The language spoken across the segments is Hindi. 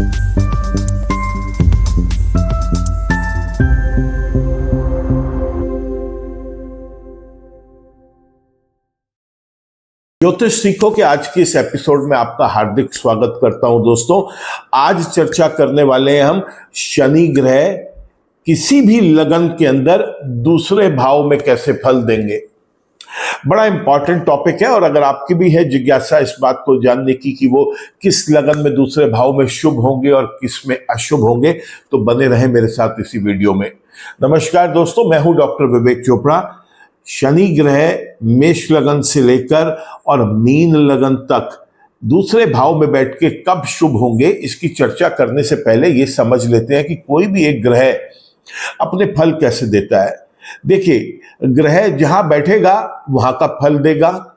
ज्योतिष सीखो के आज के इस एपिसोड में आपका हार्दिक स्वागत करता हूं दोस्तों। आज चर्चा करने वाले हैं हम शनि ग्रह किसी भी लगन के अंदर दूसरे भाव में कैसे फल देंगे। बड़ा इंपॉर्टेंट टॉपिक है और अगर आपकी भी है जिज्ञासा इस बात को जानने की कि वो किस लगन में दूसरे भाव में शुभ होंगे और किस में अशुभ होंगे, तो बने रहें मेरे साथ इसी वीडियो में। नमस्कार दोस्तों, मैं हूं डॉक्टर विवेक चोपड़ा। शनि ग्रह मेष लगन से लेकर और मीन लगन तक दूसरे भाव में बैठ के कब शुभ होंगे, इसकी चर्चा करने से पहले ये समझ लेते हैं कि कोई भी एक ग्रह अपने फल कैसे देता है। देखिए, ग्रह जहां बैठेगा वहां का फल देगा,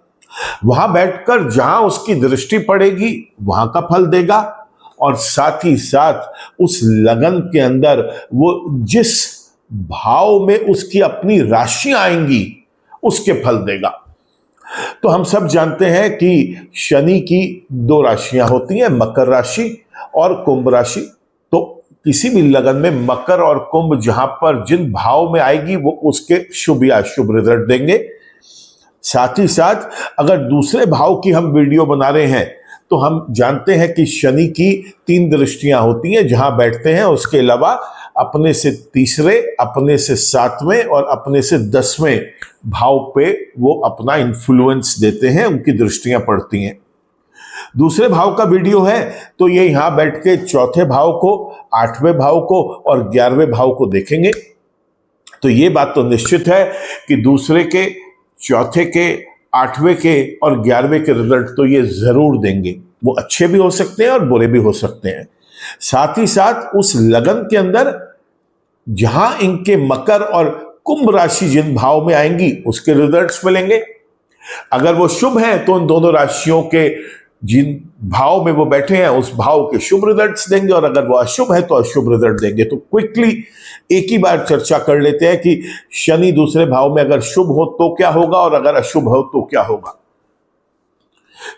वहां बैठकर जहां उसकी दृष्टि पड़ेगी वहां का फल देगा, और साथ ही साथ उस लगन के अंदर वो जिस भाव में उसकी अपनी राशियां आएंगी उसके फल देगा। तो हम सब जानते हैं कि शनि की दो राशियां होती हैं, मकर राशि और कुंभ राशि। तो किसी भी लगन में मकर और कुंभ जहां पर जिन भाव में आएगी वो उसके शुभ या अशुभ रिजल्ट देंगे। साथ ही साथ अगर दूसरे भाव की हम वीडियो बना रहे हैं तो हम जानते हैं कि शनि की 3 दृष्टियां होती हैं जहां बैठते हैं। उसके अलावा अपने से तीसरे, अपने से 7वें और अपने से 10वें भाव पे वो अपना इन्फ्लुएंस देते हैं, उनकी दृष्टियां पड़ती हैं। दूसरे भाव का वीडियो है तो ये यहां बैठ के चौथे भाव को, 8वें भाव को और 11वें भाव को देखेंगे। तो ये बात तो निश्चित है कि दूसरे के, चौथे के, 8वें के और 11वें के रिजल्ट तो ये जरूर देंगे। वो अच्छे भी हो सकते हैं और बुरे भी हो सकते हैं। साथ ही साथ उस लगन के अंदर जहां इनके मकर और कुंभ राशि जिन भाव में आएंगी उसके रिजल्ट्स मिलेंगे। अगर वो शुभ हैं तो उन दोनों राशियों के जिन भाव में वो बैठे हैं उस भाव के शुभ रिजल्ट्स देंगे, और अगर वो अशुभ है तो अशुभ रिजल्ट देंगे। तो क्विकली एक ही बार चर्चा कर लेते हैं कि शनि दूसरे भाव में अगर शुभ हो तो क्या होगा और अगर अशुभ हो तो क्या होगा।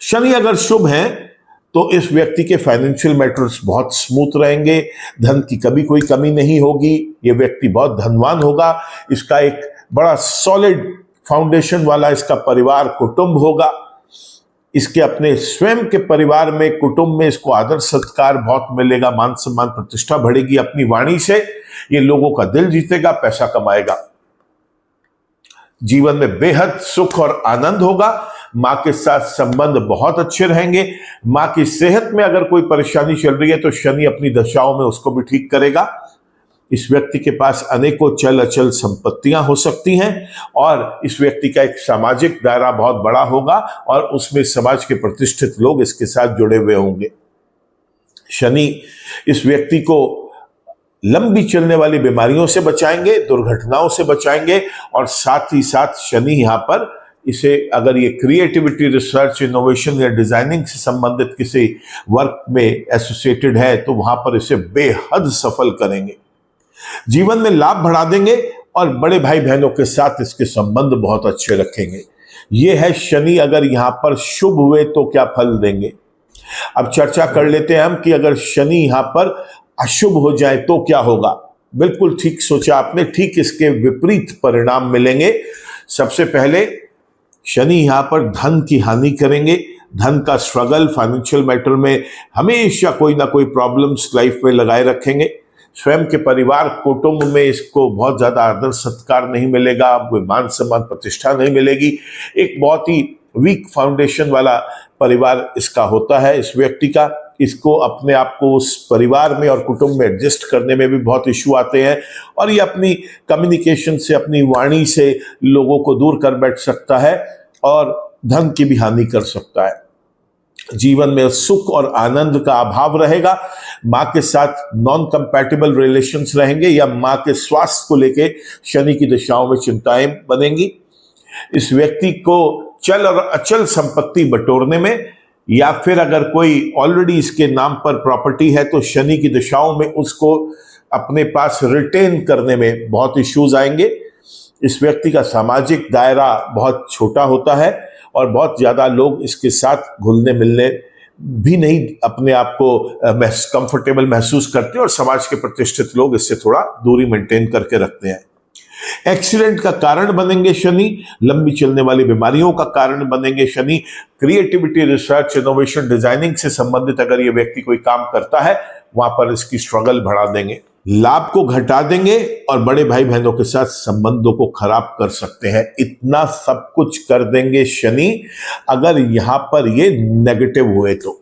शनि अगर शुभ है तो इस व्यक्ति के फाइनेंशियल मैटर्स बहुत स्मूथ रहेंगे, धन की कभी कोई कमी नहीं होगी, ये व्यक्ति बहुत धनवान होगा, इसका एक बड़ा सॉलिड फाउंडेशन वाला इसका परिवार कुटुंब होगा, इसके अपने स्वयं के परिवार में, कुटुंब में इसको आदर सत्कार बहुत मिलेगा, मान सम्मान प्रतिष्ठा बढ़ेगी। अपनी वाणी से ये लोगों का दिल जीतेगा, पैसा कमाएगा, जीवन में बेहद सुख और आनंद होगा। मां के साथ संबंध बहुत अच्छे रहेंगे। मां की सेहत में अगर कोई परेशानी चल रही है तो शनि अपनी दशाओं में उसको भी ठीक करेगा। इस व्यक्ति के पास अनेकों चल अचल संपत्तियां हो सकती हैं और इस व्यक्ति का एक सामाजिक दायरा बहुत बड़ा होगा और उसमें समाज के प्रतिष्ठित लोग इसके साथ जुड़े हुए होंगे। शनि इस व्यक्ति को लंबी चलने वाली बीमारियों से बचाएंगे, दुर्घटनाओं से बचाएंगे, और साथ ही साथ शनि यहां पर इसे अगर ये क्रिएटिविटी, रिसर्च, इनोवेशन या डिजाइनिंग से संबंधित किसी वर्क में एसोसिएटेड है तो वहां पर इसे बेहद सफल करेंगे, जीवन में लाभ बढ़ा देंगे और बड़े भाई बहनों के साथ इसके संबंध बहुत अच्छे रखेंगे। ये है शनि अगर यहां पर शुभ हुए तो क्या फल देंगे। अब चर्चा कर लेते हैं हम कि अगर शनि यहां पर अशुभ हो जाए तो क्या होगा। बिल्कुल ठीक सोचा आपने, ठीक इसके विपरीत परिणाम मिलेंगे। सबसे पहले शनि यहां पर धन की हानि करेंगे, धन का स्ट्रगल, फाइनेंशियल मैटर में हमेशा कोई ना कोई प्रॉब्लम्स लाइफ में लगाए रखेंगे। स्वयं के परिवार, कुटुंब में इसको बहुत ज्यादा आदर सत्कार नहीं मिलेगा, कोई मान सम्मान प्रतिष्ठा नहीं मिलेगी। एक बहुत ही वीक फाउंडेशन वाला परिवार इसका होता है इस व्यक्ति का। इसको अपने आप को उस परिवार में और कुटुंब में एडजस्ट करने में भी बहुत इश्यू आते हैं और ये अपनी कम्युनिकेशन से, अपनी वाणी से लोगों को दूर कर बैठ सकता है और धन की भी हानि कर सकता है। जीवन में सुख और आनंद का अभाव रहेगा। मां के साथ नॉन कंपैटिबल रिलेशंस रहेंगे या मां के स्वास्थ्य को लेके शनि की दशाओं में चिंताएं बनेंगी। इस व्यक्ति को चल और अचल संपत्ति बटोरने में या फिर अगर कोई ऑलरेडी इसके नाम पर प्रॉपर्टी है तो शनि की दशाओं में उसको अपने पास रिटेन करने में बहुत इश्यूज आएंगे। इस व्यक्ति का सामाजिक दायरा बहुत छोटा होता है और बहुत ज्यादा लोग इसके साथ घुलने मिलने भी नहीं अपने आप को कंफर्टेबल महसूस करते और समाज के प्रतिष्ठित लोग इससे थोड़ा दूरी मेंटेन करके रखते हैं। एक्सीडेंट का कारण बनेंगे शनि, लंबी चलने वाली बीमारियों का कारण बनेंगे Shani. Creativity, research, innovation, designing से संबंधित अगर ये व्यक्ति कोई काम करता है वहां पर इसकी स्ट्रगल बढ़ा देंगे, लाभ को घटा देंगे और बड़े भाई बहनों के साथ संबंधों को खराब कर सकते हैं। इतना सब कुछ कर देंगे शनि अगर यहां पर ये नेगेटिव हुए तो।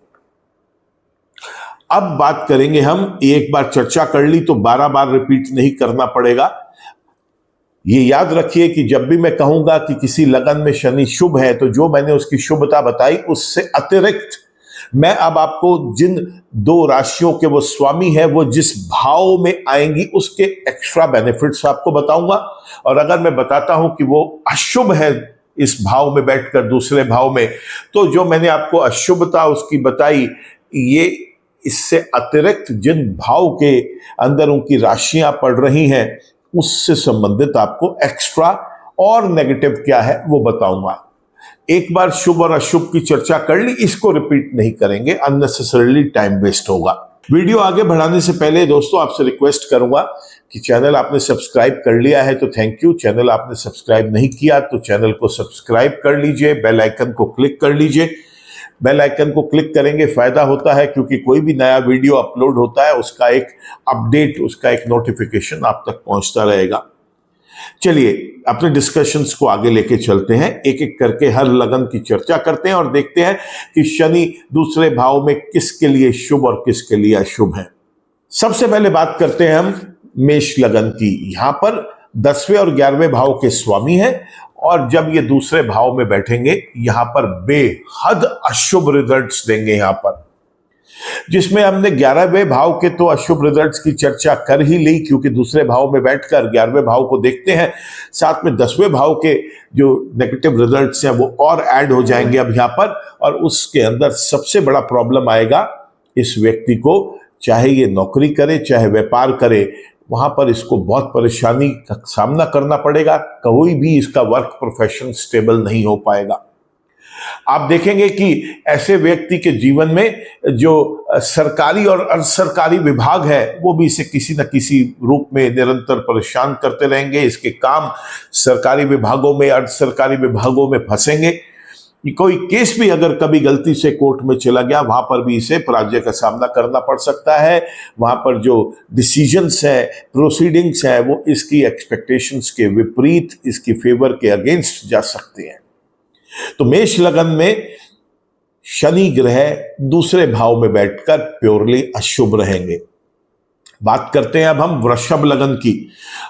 अब बात करेंगे हम, एक बार चर्चा कर ली तो 12 बार रिपीट नहीं करना पड़ेगा। ये याद रखिए कि जब भी मैं कहूंगा कि किसी लगन में शनि शुभ है तो जो मैंने उसकी शुभता बताई उससे अतिरिक्त मैं अब आपको जिन 2 राशियों के वो स्वामी है वो जिस भाव में आएंगी उसके एक्स्ट्रा बेनिफिट्स आपको बताऊंगा। और अगर मैं बताता हूं कि वो अशुभ है इस भाव में बैठकर दूसरे भाव में, तो जो मैंने आपको अशुभता उसकी बताई, ये इससे अतिरिक्त जिन भाव के अंदर उनकी राशियां पड़ रही हैं उससे संबंधित आपको एक्स्ट्रा और नेगेटिव क्या है वो बताऊंगा। एक बार शुभ और अशुभ की चर्चा कर ली, इसको रिपीट नहीं करेंगे, अननेसेसरीली टाइम वेस्ट होगा। वीडियो आगे बढ़ाने से पहले दोस्तों आपसे रिक्वेस्ट करूंगा कि चैनल आपने सब्सक्राइब कर लिया है तो थैंक यू, चैनल आपने सब्सक्राइब नहीं किया तो चैनल को सब्सक्राइब कर लीजिए, बेल आइकन को क्लिक कर लीजिए। बेल आइकन को क्लिक करेंगे फायदा होता है क्योंकि कोई भी नया वीडियो अपलोड होता है उसका एक अपडेट, उसका एक नोटिफिकेशन आप तक पहुंचता रहेगा। चलिए अपने डिस्कशंस को आगे लेके चलते हैं, एक एक करके हर लगन की चर्चा करते हैं और देखते हैं कि शनि दूसरे भाव में किसके लिए शुभ और किसके लिए अशुभ है। सबसे पहले बात करते हैं हम मेष लगन की। यहां पर 10वें और 11वें भाव के स्वामी हैं और जब ये दूसरे भाव में बैठेंगे यहां पर बेहद अशुभ रिजल्ट्स देंगे। यहां पर जिसमें हमने 11वें भाव के तो अशुभ रिजल्ट्स की चर्चा कर ही ली क्योंकि दूसरे भाव में बैठकर 11वें भाव को देखते हैं, साथ में 10वें भाव के जो नेगेटिव रिजल्ट्स हैं वो और ऐड हो जाएंगे अब यहाँ पर। और उसके अंदर सबसे बड़ा प्रॉब्लम आएगा इस व्यक्ति को, चाहे ये नौकरी करे चाहे व्यापार करे, वहां पर इसको बहुत परेशानी का सामना करना पड़ेगा। कोई भी इसका वर्क प्रोफेशन स्टेबल नहीं हो पाएगा। आप देखेंगे कि ऐसे व्यक्ति के जीवन में जो सरकारी और अर्ध सरकारी विभाग है वो भी इसे किसी न किसी रूप में निरंतर परेशान करते रहेंगे। इसके काम सरकारी विभागों में, अर्ध सरकारी विभागों में फंसेंगे। कोई केस भी अगर कभी गलती से कोर्ट में चला गया वहां पर भी इसे पराजय का सामना करना पड़ सकता है। वहां पर जो डिसीजंस है, प्रोसीडिंग्स है, वो इसकी एक्सपेक्टेशंस के विपरीत, इसकी फेवर के अगेंस्ट जा सकते हैं। तो मेष लगन में शनि ग्रह दूसरे भाव में बैठकर प्योरली अशुभ रहेंगे। बात करते हैं अब हम वृषभ लगन की।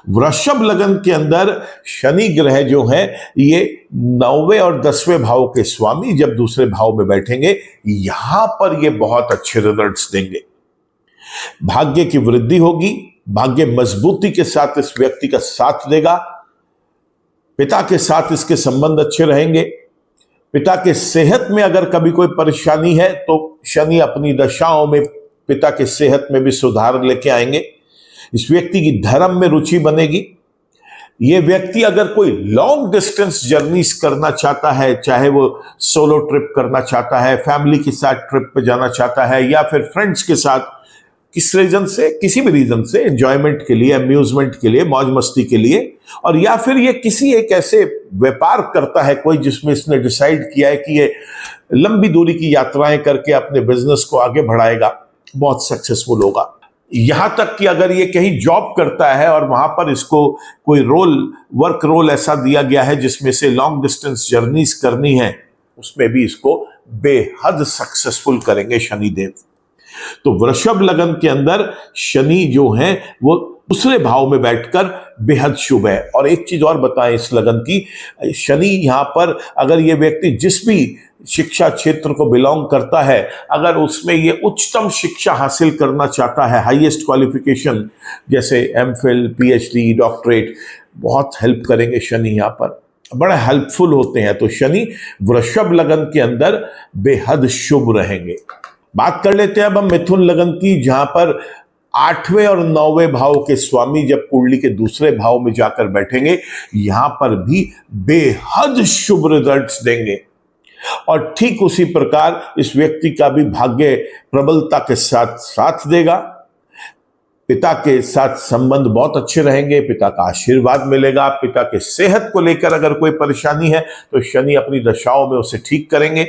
वृषभ लगन के अंदर शनि ग्रह जो है ये 9वें और 10वें भाव के स्वामी जब दूसरे भाव में बैठेंगे यहां पर ये बहुत अच्छे रिजल्ट्स देंगे। भाग्य की वृद्धि होगी, भाग्य मजबूती के साथ इस व्यक्ति का साथ देगा। पिता के साथ इसके संबंध अच्छे रहेंगे। पिता के सेहत में अगर कभी कोई परेशानी है तो शनि अपनी दशाओं में पिता के सेहत में भी सुधार लेके आएंगे। इस व्यक्ति की धर्म में रुचि बनेगी। यह व्यक्ति अगर कोई लॉन्ग डिस्टेंस जर्नीज करना चाहता है, चाहे वो सोलो ट्रिप करना चाहता है, फैमिली के साथ ट्रिप पे जाना चाहता है या फिर फ्रेंड्स के साथ किस रीजन से, किसी भी रीजन से, एंजॉयमेंट के लिए, अम्यूजमेंट के लिए, मौज मस्ती के लिए, और या फिर ये किसी एक ऐसे व्यापार करता है कोई जिसमें इसने डिसाइड किया है कि ये लंबी दूरी की यात्राएं करके अपने बिजनेस को आगे बढ़ाएगा, बहुत सक्सेसफुल होगा। यहां तक कि अगर ये कहीं जॉब करता है और वहां पर इसको कोई रोल, वर्क रोल ऐसा दिया गया है जिसमें से लॉन्ग डिस्टेंस जर्नीज करनी है, उसमें भी इसको बेहद सक्सेसफुल करेंगे शनिदेव। तो वृषभ लगन के अंदर शनि जो है वो दूसरे भाव में बैठकर बेहद शुभ है। और एक चीज और बताएं इस लगन की, शनि यहां पर अगर ये व्यक्ति जिस भी शिक्षा क्षेत्र को बिलोंग करता है, अगर उसमें ये उच्चतम शिक्षा हासिल करना चाहता है, हाईएस्ट क्वालिफिकेशन जैसे एमफिल, पीएचडी, डॉक्टरेट, बहुत हेल्प करेंगे शनि। यहां पर बड़ा हेल्पफुल होते हैं। तो शनि वृषभ लगन के अंदर बेहद शुभ रहेंगे। बात कर लेते हैं अब हम मिथुन लगन की, जहां पर 8वें और 9वें भाव के स्वामी जब कुंडली के दूसरे भाव में जाकर बैठेंगे यहां पर भी बेहद शुभ रिजल्ट्स देंगे। और ठीक उसी प्रकार इस व्यक्ति का भी भाग्य प्रबलता के साथ साथ देगा। पिता के साथ संबंध बहुत अच्छे रहेंगे, पिता का आशीर्वाद मिलेगा। पिता के सेहत को लेकर अगर कोई परेशानी है तो शनि अपनी दशाओं में उसे ठीक करेंगे।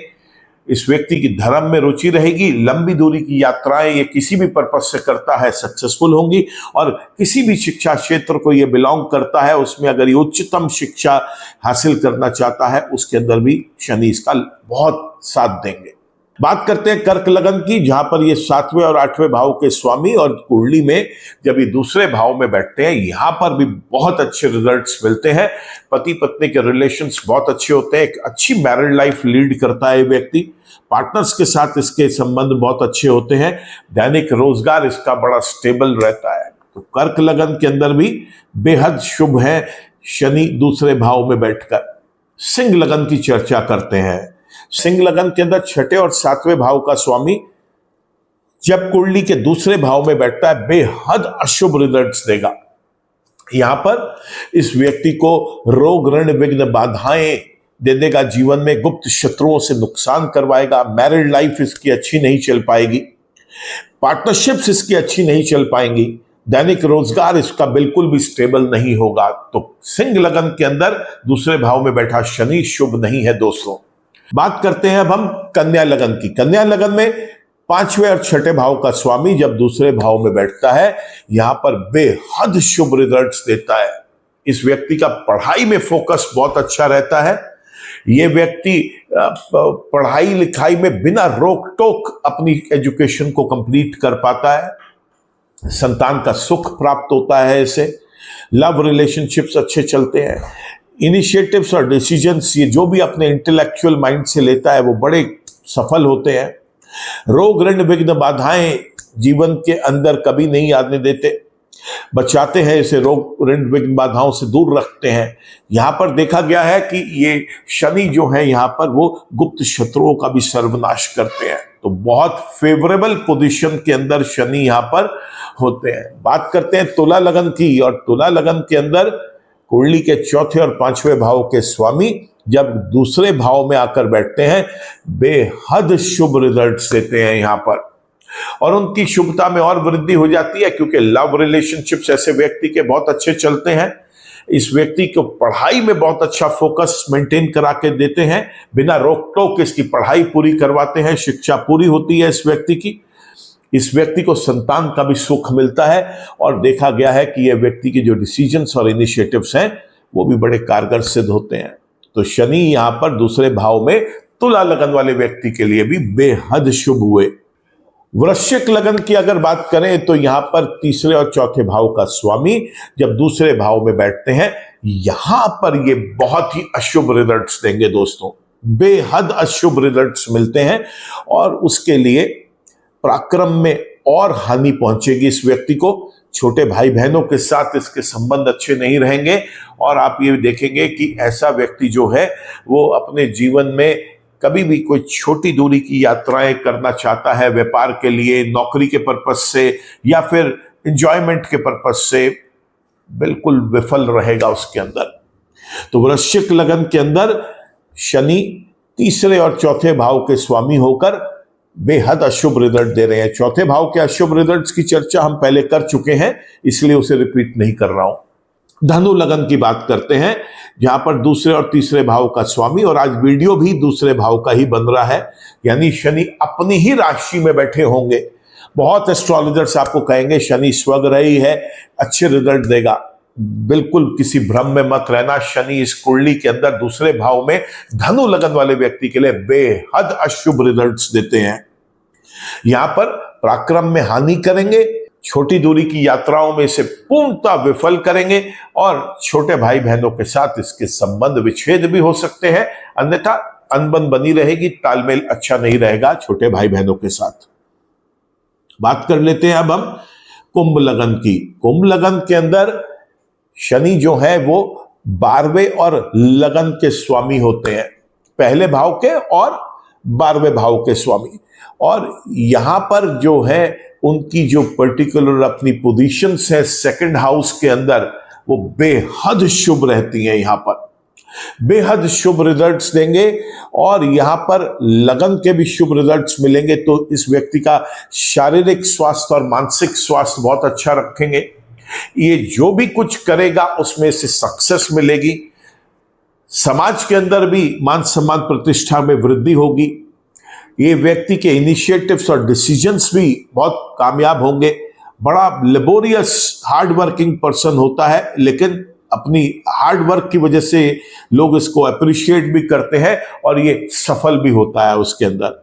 इस व्यक्ति की धर्म में रुचि रहेगी, लंबी दूरी की यात्राएं ये किसी भी पर्पज से करता है सक्सेसफुल होंगी, और किसी भी शिक्षा क्षेत्र को ये बिलोंग करता है उसमें अगर ये उच्चतम शिक्षा हासिल करना चाहता है उसके अंदर भी शनि इसका बहुत साथ देंगे। बात करते हैं कर्क लगन की, जहां पर ये 7वें और 8वें भाव के स्वामी, और कुंडली में जब ये दूसरे भाव में बैठते हैं यहां पर भी बहुत अच्छे रिजल्ट्स मिलते हैं। पति पत्नी के रिलेशंस बहुत अच्छे होते हैं, एक अच्छी मैरिड लाइफ लीड करता है व्यक्ति। पार्टनर्स के साथ इसके संबंध बहुत अच्छे होते हैं। दैनिक रोजगार इसका बड़ा स्टेबल रहता है। तो कर्क लगन के अंदर भी बेहद शुभ है शनि दूसरे भाव में बैठकर। सिंह लगन की चर्चा करते हैं। सिंह लगन के अंदर 6ठे और 7वें भाव का स्वामी जब कुंडली के दूसरे भाव में बैठता है बेहद अशुभ रिजल्ट्स देगा। यहां पर इस व्यक्ति को रोग ऋण विघ्न बाधाएं दे देगा, जीवन में गुप्त शत्रुओं से नुकसान करवाएगा। मैरिड लाइफ इसकी अच्छी नहीं चल पाएगी, पार्टनरशिप्स इसकी अच्छी नहीं चल पाएंगी, दैनिक रोजगार इसका बिल्कुल भी स्टेबल नहीं होगा। तो सिंह लगन के अंदर दूसरे भाव में बैठा शनि शुभ नहीं है दोस्तों। बात करते हैं अब हम कन्या लगन की। कन्या लगन में 5वें और 6ठे भाव का स्वामी जब दूसरे भाव में बैठता है यहां पर बेहद शुभ रिजल्ट्स देता है। इस व्यक्ति का पढ़ाई में फोकस बहुत अच्छा रहता है। ये व्यक्ति पढ़ाई लिखाई में बिना रोक टोक अपनी एजुकेशन को कंप्लीट कर पाता है। संतान का सुख प्राप्त होता है इसे। लव रिलेशनशिप्स अच्छे चलते हैं। इनिशिएटिव्स और डिसीजंस ये जो भी अपने इंटेलेक्चुअल माइंड से लेता है वो बड़े सफल होते हैं। रोग ऋण विघ्न बाधाएं जीवन के अंदर कभी नहीं आने देते, बचाते हैं इसे, रोग ऋण विघ्न बाधाओं से दूर रखते हैं। यहां पर देखा गया है कि ये शनि जो है यहां पर वो गुप्त शत्रुओं का भी सर्वनाश करते हैं। तो बहुत फेवरेबल पोजीशन के अंदर शनि यहां पर होते हैं। बात करते हैं तुला लगन की, और तुला लगन के अंदर कुंडली के 4थे और 5वें भाव के स्वामी जब दूसरे भाव में आकर बैठते हैं बेहद शुभ रिजल्ट्स देते हैं यहां पर, और उनकी शुभता में और वृद्धि हो जाती है क्योंकि लव रिलेशनशिप्स ऐसे व्यक्ति के बहुत अच्छे चलते हैं। इस व्यक्ति को पढ़ाई में बहुत अच्छा फोकस मेंटेन करा के देते हैं, बिना रोक टोक इसकी पढ़ाई पूरी करवाते हैं, शिक्षा पूरी होती है इस व्यक्ति की। इस व्यक्ति को संतान का भी सुख मिलता है, और देखा गया है कि यह व्यक्ति के जो डिसीजंस और इनिशिएटिव्स हैं वो भी बड़े कारगर सिद्ध होते हैं। तो शनि यहां पर दूसरे भाव में तुला लगन वाले व्यक्ति के लिए भी बेहद शुभ हुए। वृश्चिक लगन की अगर बात करें तो यहां पर 3रे और 4थे भाव का स्वामी जब दूसरे भाव में बैठते हैं यहां पर ये बहुत ही अशुभ रिजल्ट्स देंगे दोस्तों, बेहद अशुभ रिजल्ट्स मिलते हैं, और उसके लिए पराक्रम में और हानि पहुंचेगी इस व्यक्ति को। छोटे भाई बहनों के साथ इसके संबंध अच्छे नहीं रहेंगे, और आप ये देखेंगे कि ऐसा व्यक्ति जो है वो अपने जीवन में कभी भी कोई छोटी दूरी की यात्राएं करना चाहता है व्यापार के लिए, नौकरी के पर्पस से या फिर एंजॉयमेंट के पर्पस से, बिल्कुल विफल रहेगा उसके अंदर। तो वृश्चिक लगन के अंदर शनि 3रे और 4थे भाव के स्वामी होकर बेहद अशुभ रिजल्ट दे रहे हैं। 4थे भाव के अशुभ रिजल्ट्स की चर्चा हम पहले कर चुके हैं, इसलिए उसे रिपीट नहीं कर रहा हूं। धनु लगन की बात करते हैं जहां पर 2रे और 3रे भाव का स्वामी, और आज वीडियो भी दूसरे भाव का ही बन रहा है, यानी शनि अपनी ही राशि में बैठे होंगे। बहुत एस्ट्रोलॉजर्स आपको कहेंगे शनि स्वग्रह ही है, अच्छे रिजल्ट देगा। बिल्कुल किसी भ्रम में मत रहना। शनि इस कुंडली के अंदर दूसरे भाव में धनु लगन वाले व्यक्ति के लिए बेहद अशुभ रिजल्ट्स देते हैं। यहां पर पराक्रम में हानि करेंगे, छोटी दूरी की यात्राओं में इसे पूर्णतः विफल करेंगे, और छोटे भाई बहनों के साथ इसके संबंध विच्छेद भी हो सकते हैं, अन्यथा अनबन बनी रहेगी, तालमेल अच्छा नहीं रहेगा छोटे भाई बहनों के साथ। बात कर लेते हैं अब हम कुंभ लगन की। कुंभ लगन के अंदर शनि जो है वो 12वें और लगन के स्वामी होते हैं, पहले भाव के और 12वें भाव के स्वामी, और यहां पर जो है उनकी जो पर्टिकुलर अपनी पोजीशंस है सेकंड हाउस के अंदर वो बेहद शुभ रहती हैं। यहां पर बेहद शुभ रिजल्ट्स देंगे और यहां पर लगन के भी शुभ रिजल्ट्स मिलेंगे। तो इस व्यक्ति का शारीरिक स्वास्थ्य और मानसिक स्वास्थ्य बहुत अच्छा रखेंगे। ये जो भी कुछ करेगा उसमें से सक्सेस मिलेगी। समाज के अंदर भी मान सम्मान प्रतिष्ठा में वृद्धि होगी। ये व्यक्ति के इनिशिएटिव्स और डिसीजंस भी बहुत कामयाब होंगे। बड़ा लेबोरियस हार्ड वर्किंग पर्सन होता है, लेकिन अपनी हार्ड वर्क की वजह से लोग इसको अप्रिशिएट भी करते हैं और ये सफल भी होता है उसके अंदर।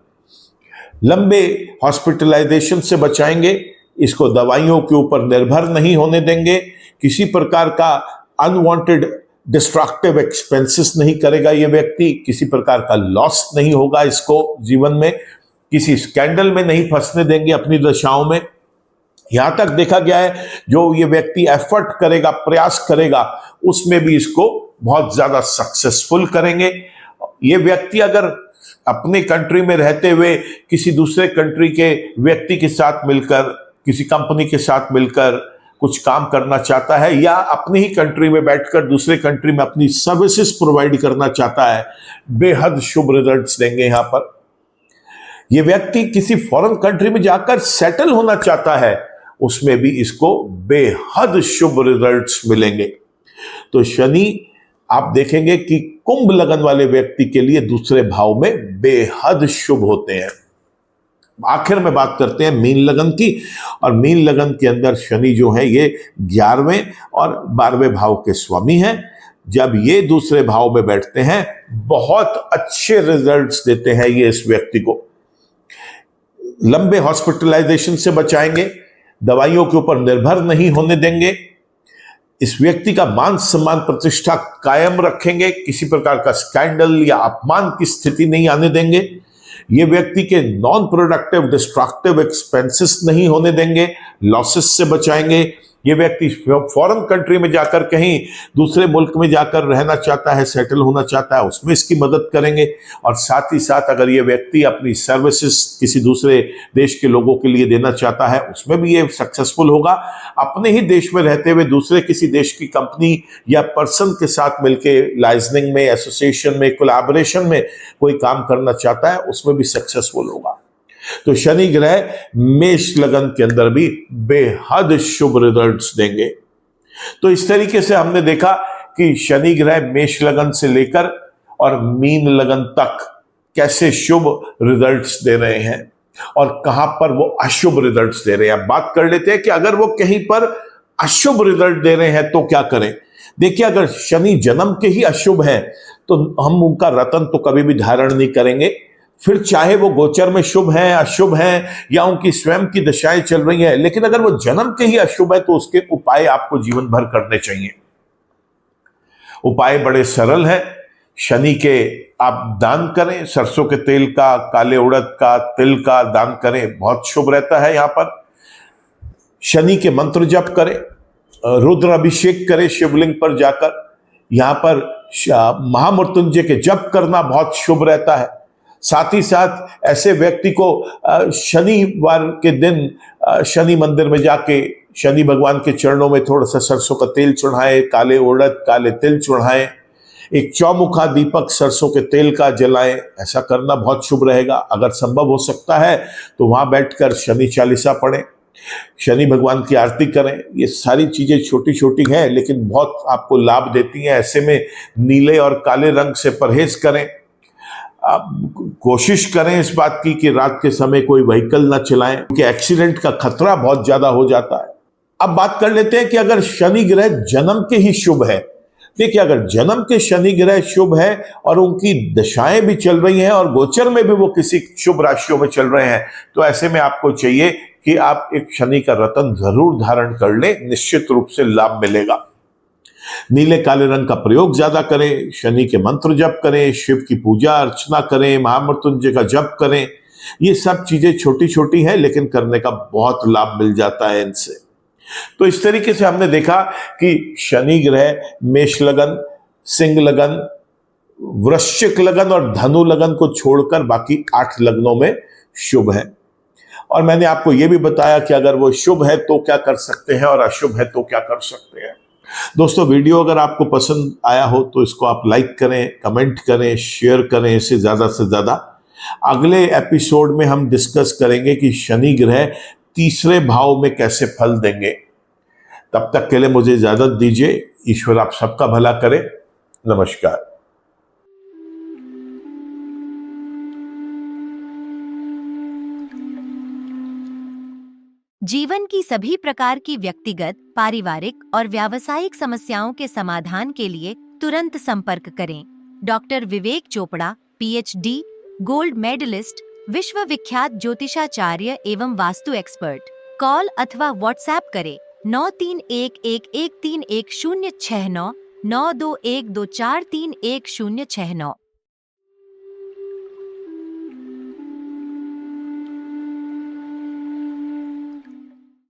लंबे हॉस्पिटलाइजेशन से बचाएंगे, इसको दवाइयों के ऊपर निर्भर नहीं होने देंगे, किसी प्रकार का अनवांटेड डिस्ट्रक्टिव एक्सपेंसेस नहीं करेगा ये व्यक्ति, किसी प्रकार का लॉस नहीं होगा इसको जीवन में, किसी स्कैंडल में नहीं फंसने देंगे अपनी दशाओं में। यहां तक देखा गया है जो ये व्यक्ति एफर्ट करेगा, प्रयास करेगा, उसमें भी इसको बहुत ज्यादा सक्सेसफुल करेंगे। ये व्यक्ति अगर अपने कंट्री में रहते हुए किसी दूसरे कंट्री के व्यक्ति के साथ मिलकर, किसी कंपनी के साथ मिलकर कुछ काम करना चाहता है या अपनी ही कंट्री में बैठकर दूसरे कंट्री में अपनी सर्विसेज प्रोवाइड करना चाहता है, बेहद शुभ रिजल्ट्स देंगे यहां पर। यह व्यक्ति किसी फॉरेन कंट्री में जाकर सेटल होना चाहता है, उसमें भी इसको बेहद शुभ रिजल्ट्स मिलेंगे। तो शनि आप देखेंगे कि कुंभ लगन वाले व्यक्ति के लिए दूसरे भाव में बेहद शुभ होते हैं। आखिर में बात करते हैं मीन लगन की, और मीन लगन के अंदर शनि जो है ये 11वें और 12वें भाव के स्वामी हैं। जब ये दूसरे भाव में बैठते हैं बहुत अच्छे रिजल्ट्स देते हैं ये इस व्यक्ति को। लंबे हॉस्पिटलाइजेशन से बचाएंगे, दवाइयों के ऊपर निर्भर नहीं होने देंगे, इस व्यक्ति का मान सम्मान प्रतिष्ठा कायम रखेंगे, किसी प्रकार का स्कैंडल या अपमान की स्थिति नहीं आने देंगे। ये व्यक्ति के नॉन प्रोडक्टिव डिस्ट्रक्टिव एक्सपेंसेस नहीं होने देंगे, लॉसेस से बचाएंगे। ये व्यक्ति फॉरेन कंट्री में जाकर कहीं दूसरे मुल्क में जाकर रहना चाहता है, सेटल होना चाहता है, उसमें इसकी मदद करेंगे। और साथ ही साथ अगर ये व्यक्ति अपनी सर्विसेज किसी दूसरे देश के लोगों के लिए देना चाहता है, उसमें भी ये सक्सेसफुल होगा। अपने ही देश में रहते हुए दूसरे किसी देश की कंपनी या पर्सन के साथ मिलके लाइजनिंग में, एसोसिएशन में, कोलैबोरेशन में कोई काम करना चाहता है, उसमें भी सक्सेसफुल होगा। तो शनि ग्रह मेष लगन के अंदर भी बेहद शुभ रिजल्ट्स देंगे। तो इस तरीके से हमने देखा कि शनि ग्रह मेष लगन से लेकर और मीन लगन तक कैसे शुभ रिजल्ट्स दे रहे हैं और कहां पर वो अशुभ रिजल्ट्स दे रहे हैं। अब बात कर लेते हैं कि अगर वो कहीं पर अशुभ रिजल्ट दे रहे हैं तो क्या करें। देखिए, अगर शनि जन्म के ही अशुभ हैं तो हम उनका रत्न तो कभी भी धारण नहीं करेंगे, फिर चाहे वो गोचर में शुभ हैं, अशुभ हैं या उनकी स्वयं की दशाएं चल रही हैं। लेकिन अगर वो जन्म के ही अशुभ है तो उसके उपाय आपको जीवन भर करने चाहिए। उपाय बड़े सरल हैं। शनि के आप दान करें, सरसों के तेल का, काले उड़द का, तिल का दान करें, बहुत शुभ रहता है। यहां पर शनि के मंत्र जप करें, रुद्र अभिषेक करें शिवलिंग पर जाकर। यहां पर महामृत्युंजय के जप करना बहुत शुभ रहता है। साथ ही साथ ऐसे व्यक्ति को शनिवार के दिन शनि मंदिर में जाके शनि भगवान के चरणों में थोड़ा सा सरसों का तेल चढ़ाएं, काले उड़द, काले तिल चढ़ाएं, एक चौमुखा दीपक सरसों के तेल का जलाएं। ऐसा करना बहुत शुभ रहेगा। अगर संभव हो सकता है तो वहां बैठकर शनि चालीसा पढ़ें, शनि भगवान की आरती करें। ये सारी चीजें छोटी छोटी हैं लेकिन बहुत आपको लाभ देती हैं। ऐसे में नीले और काले रंग से परहेज करें। आप कोशिश करें इस बात की कि रात के समय कोई व्हीकल ना चलाएं, क्योंकि एक्सीडेंट का खतरा बहुत ज्यादा हो जाता है। अब बात कर लेते हैं कि अगर शनि ग्रह जन्म के ही शुभ है। देखिए, अगर जन्म के शनि ग्रह शुभ है और उनकी दशाएं भी चल रही हैं और गोचर में भी वो किसी शुभ राशियों में चल रहे हैं, तो ऐसे में आपको चाहिए कि आप एक शनि का रत्न जरूर धारण कर लें, निश्चित रूप से लाभ मिलेगा। नीले काले रंग का प्रयोग ज्यादा करें, शनि के मंत्र जप करें, शिव की पूजा अर्चना करें, महामृत्युंजय का जप करें। ये सब चीजें छोटी छोटी हैं लेकिन करने का बहुत लाभ मिल जाता है इनसे। तो इस तरीके से हमने देखा कि शनि ग्रह मेष लगन, सिंह लगन, वृश्चिक लगन और धनु लगन को छोड़कर बाकी 8 लग्नों में शुभ है। और मैंने आपको यह भी बताया कि अगर वो शुभ है तो क्या कर सकते हैं और अशुभ है तो क्या कर सकते हैं। दोस्तों, वीडियो अगर आपको पसंद आया हो तो इसको आप लाइक करें, कमेंट करें, शेयर करें इसे ज़्यादा से ज़्यादा। अगले एपिसोड में हम डिस्कस करेंगे कि शनि ग्रह तीसरे भाव में कैसे फल देंगे। तब तक के लिए मुझे इजाजत दीजिए। ईश्वर आप सबका भला करे। नमस्कार। जीवन की सभी प्रकार की व्यक्तिगत, पारिवारिक और व्यावसायिक समस्याओं के समाधान के लिए तुरंत संपर्क करें। डॉक्टर विवेक चोपड़ा, पीएचडी, गोल्ड मेडलिस्ट, विश्व विख्यात ज्योतिषाचार्य एवं वास्तु एक्सपर्ट। कॉल अथवा व्हाट्सएप करें 9311131069 9212431069।